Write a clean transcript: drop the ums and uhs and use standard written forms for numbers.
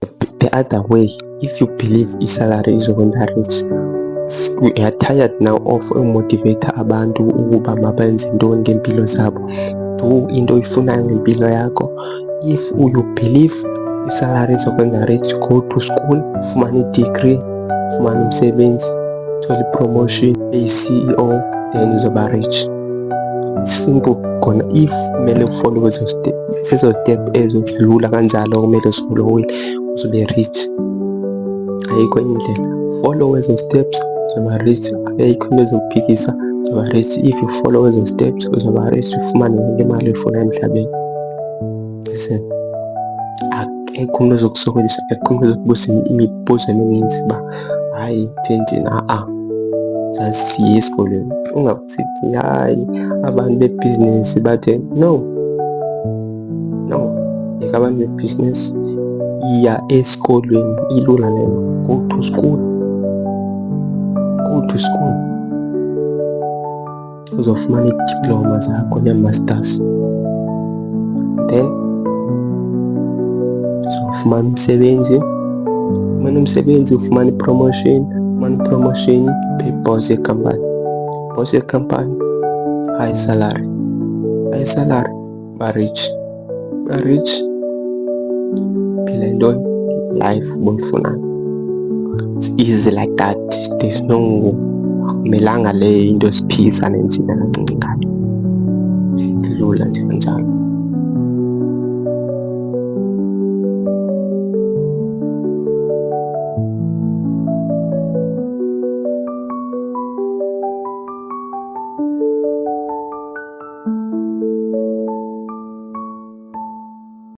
The other way, if you believe isalary izokwenza rich, we are tired now of motivate abantu ukuba mabenze ntoni ngempilo zabo. Do into oyifunayo ngempilo yakho. If you believe isalary izokwenza rich, go to school, ufumane i-degree, ufumane umsebenzi, uthole i-promotion, eyi-CEO, then uzoba rich. Simple khona. If kumele ufollow lezo step ezo zilula kanjalo kumele uzifolowile uzobe rich. Ayikho enye indlela. Follow ezo steps uzoba rich. Ayikho into ezokuphikisa, uzoba rich. If you follow ezo steps uzoba rich, ufumane yonke imali oyifunayo emhlabeni. Listen, akekho umuntu ozokusokolisa, akekho umuntu ozokubuza imibuzo emininzi uba hayi njeni. Just siye esikolweni, ungasithi hayi abantu bebhizinesi bathe no. Yeka abantu bebhizinesi, iya esikolweni, ilula leyo. Go to school, uzofumana idiploma zakho nee-masters, then uzofumana umsebenzi. Ufumane i-promotion, boss yekhampani, high salary, ba rich, phila intoni life boyifunayo. It's easy like that. There's no, akumelanga le into esiphikisane nje kancinci ngayo, lula nje kanjalo.